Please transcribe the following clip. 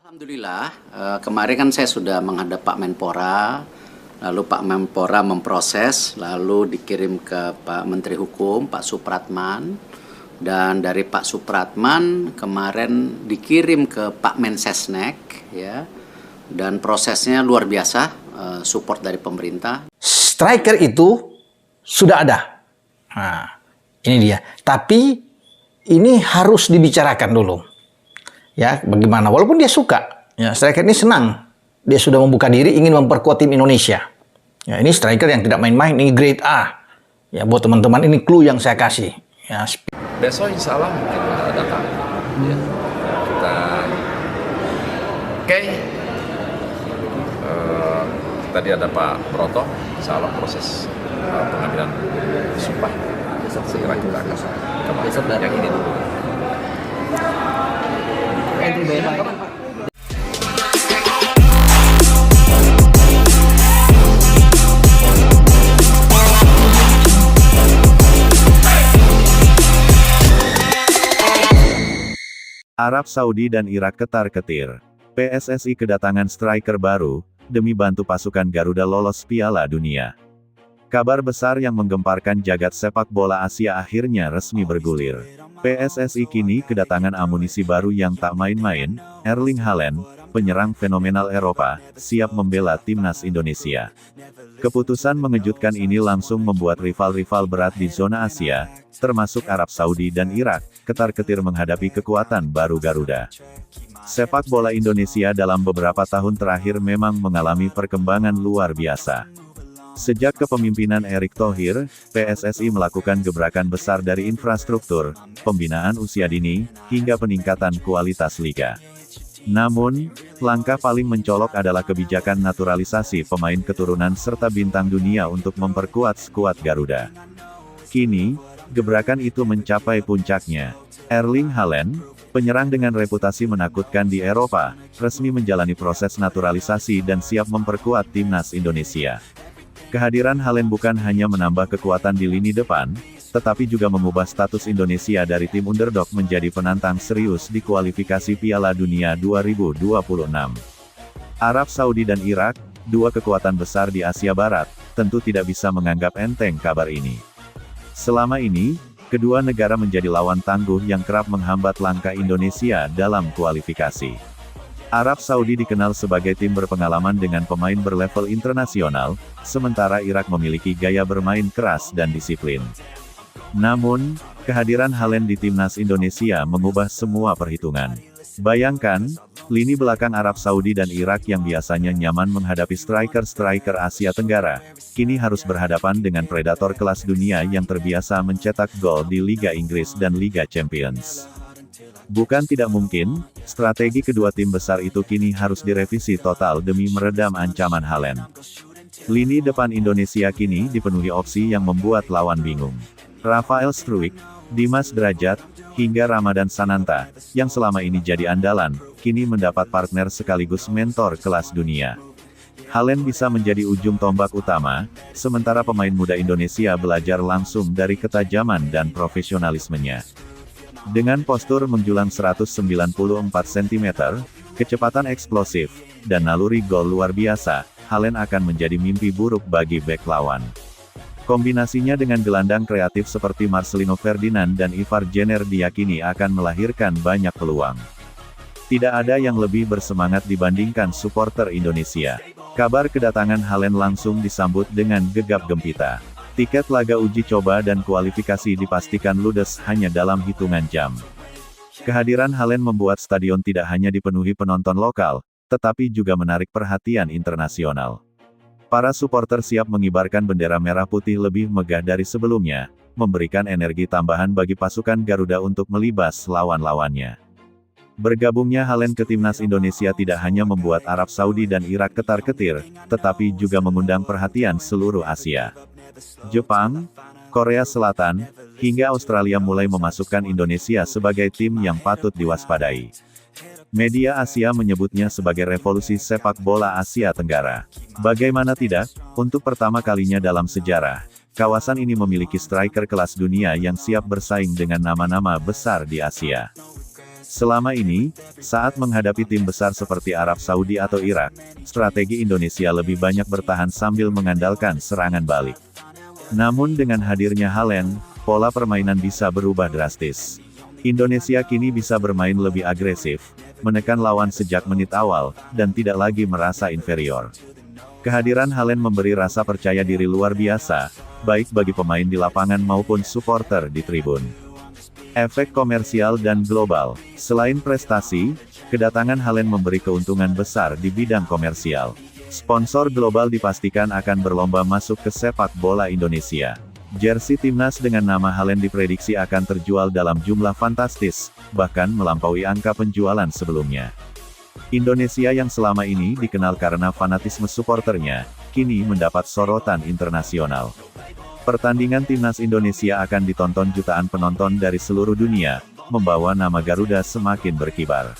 Alhamdulillah, kemarin kan saya sudah menghadap Pak Menpora, lalu Pak Menpora memproses, lalu dikirim ke Pak Menteri Hukum, Pak Supratman, dan dari Pak Supratman kemarin dikirim ke Pak Mensesnek, ya, dan prosesnya luar biasa, support dari pemerintah. Striker itu sudah ada. Nah, ini dia. Tapi ini harus dibicarakan dulu. Ya, bagaimana? Walaupun dia suka, ya, striker ini senang. Dia sudah membuka diri ingin memperkuat tim Indonesia. Ya, ini striker yang tidak main-main, ini grade A. Ya, buat teman-teman ini clue yang saya kasih. Ya, besok insya Allah mungkin datang. Ya, kita oke. Tadi ada Pak Broto, insya Allah proses pengambilan sumpah segera kita akan besok yang ini dulu. Arab Saudi dan Irak ketar-ketir. PSSI kedatangan striker baru, demi bantu pasukan Garuda lolos Piala Dunia. Kabar besar yang menggemparkan jagat sepak bola Asia akhirnya resmi bergulir. PSSI kini kedatangan amunisi baru yang tak main-main, Erling Haaland, penyerang fenomenal Eropa, siap membela timnas Indonesia. Keputusan mengejutkan ini langsung membuat rival-rival berat di zona Asia, termasuk Arab Saudi dan Irak, ketar-ketir menghadapi kekuatan baru Garuda. Sepak bola Indonesia dalam beberapa tahun terakhir memang mengalami perkembangan luar biasa. Sejak kepemimpinan Erick Thohir, PSSI melakukan gebrakan besar dari infrastruktur, pembinaan usia dini, hingga peningkatan kualitas liga. Namun, langkah paling mencolok adalah kebijakan naturalisasi pemain keturunan serta bintang dunia untuk memperkuat skuad Garuda. Kini, gebrakan itu mencapai puncaknya. Erling Haaland, penyerang dengan reputasi menakutkan di Eropa, resmi menjalani proses naturalisasi dan siap memperkuat timnas Indonesia. Kehadiran Haaland bukan hanya menambah kekuatan di lini depan, tetapi juga mengubah status Indonesia dari tim underdog menjadi penantang serius di kualifikasi Piala Dunia 2026. Arab Saudi dan Irak, dua kekuatan besar di Asia Barat, tentu tidak bisa menganggap enteng kabar ini. Selama ini, kedua negara menjadi lawan tangguh yang kerap menghambat langkah Indonesia dalam kualifikasi. Arab Saudi dikenal sebagai tim berpengalaman dengan pemain berlevel internasional, sementara Irak memiliki gaya bermain keras dan disiplin. Namun, kehadiran Haaland di timnas Indonesia mengubah semua perhitungan. Bayangkan, lini belakang Arab Saudi dan Irak yang biasanya nyaman menghadapi striker-striker Asia Tenggara, kini harus berhadapan dengan predator kelas dunia yang terbiasa mencetak gol di Liga Inggris dan Liga Champions. Bukan tidak mungkin, strategi kedua tim besar itu kini harus direvisi total demi meredam ancaman Haaland. Lini depan Indonesia kini dipenuhi opsi yang membuat lawan bingung. Rafael Struijk, Dimas Drajat, hingga Ramadan Sananta, yang selama ini jadi andalan, kini mendapat partner sekaligus mentor kelas dunia. Haaland bisa menjadi ujung tombak utama, sementara pemain muda Indonesia belajar langsung dari ketajaman dan profesionalismenya. Dengan postur menjulang 194 cm, kecepatan eksplosif, dan naluri gol luar biasa, Haaland akan menjadi mimpi buruk bagi bek lawan. Kombinasinya dengan gelandang kreatif seperti Marcelino Ferdinand dan Ivar Jenner diyakini akan melahirkan banyak peluang. Tidak ada yang lebih bersemangat dibandingkan supporter Indonesia. Kabar kedatangan Haaland langsung disambut dengan gegap gempita. Tiket laga uji coba dan kualifikasi dipastikan ludes hanya dalam hitungan jam. Kehadiran Haaland membuat stadion tidak hanya dipenuhi penonton lokal, tetapi juga menarik perhatian internasional. Para supporter siap mengibarkan bendera merah putih lebih megah dari sebelumnya, memberikan energi tambahan bagi pasukan Garuda untuk melibas lawan-lawannya. Bergabungnya Haaland ke timnas Indonesia tidak hanya membuat Arab Saudi dan Irak ketar-ketir, tetapi juga mengundang perhatian seluruh Asia. Jepang, Korea Selatan, hingga Australia mulai memasukkan Indonesia sebagai tim yang patut diwaspadai. Media Asia menyebutnya sebagai revolusi sepak bola Asia Tenggara. Bagaimana tidak, untuk pertama kalinya dalam sejarah, kawasan ini memiliki striker kelas dunia yang siap bersaing dengan nama-nama besar di Asia. Selama ini, saat menghadapi tim besar seperti Arab Saudi atau Irak, strategi Indonesia lebih banyak bertahan sambil mengandalkan serangan balik. Namun dengan hadirnya Haaland, pola permainan bisa berubah drastis. Indonesia kini bisa bermain lebih agresif, menekan lawan sejak menit awal, dan tidak lagi merasa inferior. Kehadiran Haaland memberi rasa percaya diri luar biasa, baik bagi pemain di lapangan maupun supporter di tribun. Efek komersial dan global. Selain prestasi, kedatangan Haaland memberi keuntungan besar di bidang komersial. Sponsor global dipastikan akan berlomba masuk ke sepak bola Indonesia. Jersey timnas dengan nama Haaland diprediksi akan terjual dalam jumlah fantastis, bahkan melampaui angka penjualan sebelumnya. Indonesia yang selama ini dikenal karena fanatisme suporternya, kini mendapat sorotan internasional. Pertandingan timnas Indonesia akan ditonton jutaan penonton dari seluruh dunia, membawa nama Garuda semakin berkibar.